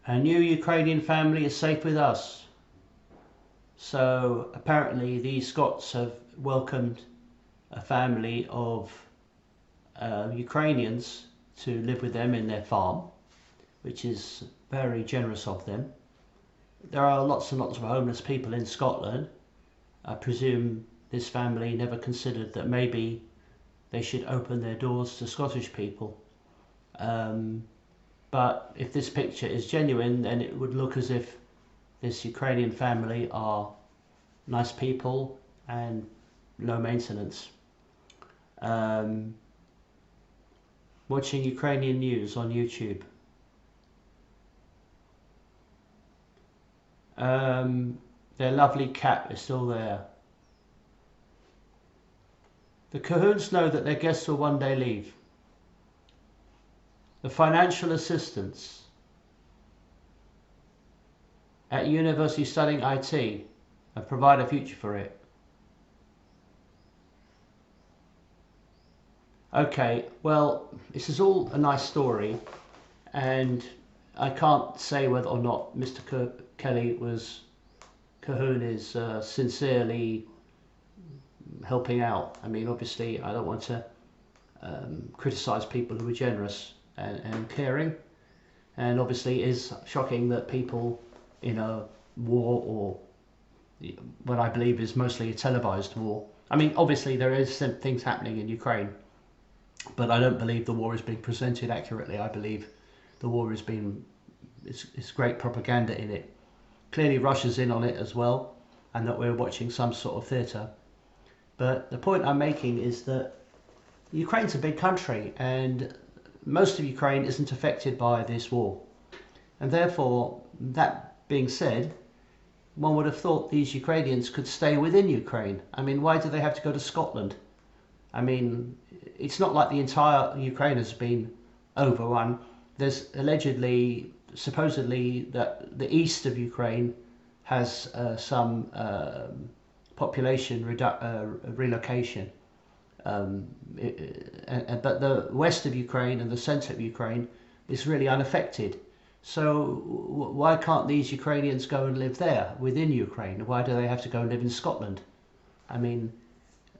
A new Ukrainian family is safe with us. So apparently these Scots have welcomed a family of Ukrainians to live with them in their farm, which is very generous of them. There are lots and lots of homeless people in Scotland. I presume this family never considered that maybe they should open their doors to Scottish people. But if this picture is genuine, then it would look as if this Ukrainian family are nice people and low maintenance. Watching Ukrainian news on YouTube. Their lovely cat is still there. The Cahoons know that their guests will one day leave. The financial assistants at university studying IT and provide a future for it. Okay, well, this is all a nice story, and I can't say whether or not Mr. Cahoon is sincerely helping out. I mean, obviously, I don't want to criticise people who are generous and caring, and obviously it is shocking that people in a war, or what I believe is mostly a televised war. I mean, obviously there is some things happening in Ukraine, but I don't believe the war is being presented accurately. I believe the war is being, it's great propaganda in it. Clearly Russia's in on it as well, and that we're watching some sort of theatre. But the point I'm making is that Ukraine's a big country, and most of Ukraine isn't affected by this war. And therefore, that being said, one would have thought these Ukrainians could stay within Ukraine. I mean, why do they have to go to Scotland? I mean, it's not like the entire Ukraine has been overrun. There's allegedly, supposedly, that the east of Ukraine has some population relocation. But the west of Ukraine and the centre of Ukraine is really unaffected. So why can't these Ukrainians go and live there within Ukraine? Why do they have to go and live in Scotland? I mean,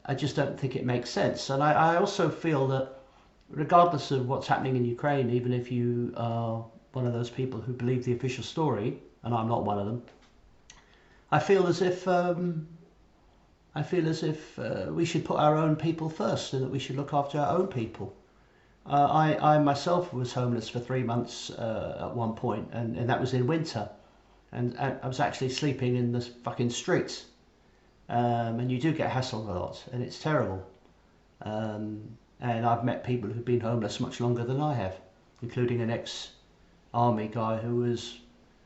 I just don't think it makes sense. And I also feel that regardless of what's happening in Ukraine, even if you are one of those people who believe the official story, and I'm not one of them, I feel as if we should put our own people first, and that we should look after our own people. I myself was homeless for 3 months at one point, and that was in winter, and I was actually sleeping in the fucking streets, and you do get hassled a lot, and it's terrible. And I've met people who've been homeless much longer than I have, including an ex-army guy who was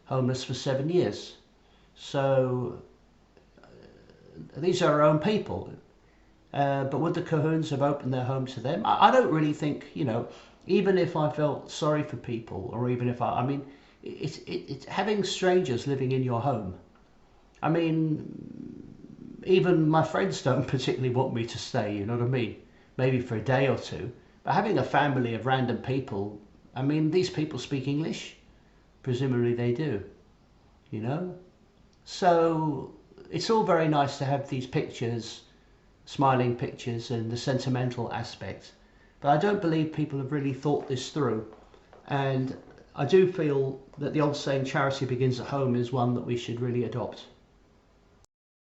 homeless for 7 years. So these are our own people. But would the Cahoons have opened their home to them? I don't really think, even if I felt sorry for people, or even if I mean, it's having strangers living in your home. I mean, even my friends don't particularly want me to stay, you know what I mean? Maybe for a day or two. But having a family of random people, I mean, these people speak English. Presumably they do, you know? So it's all very nice to have these pictures, smiling pictures, and the sentimental aspect, but I don't believe people have really thought this through. And I do feel that the old saying, charity begins at home, is one that we should really adopt.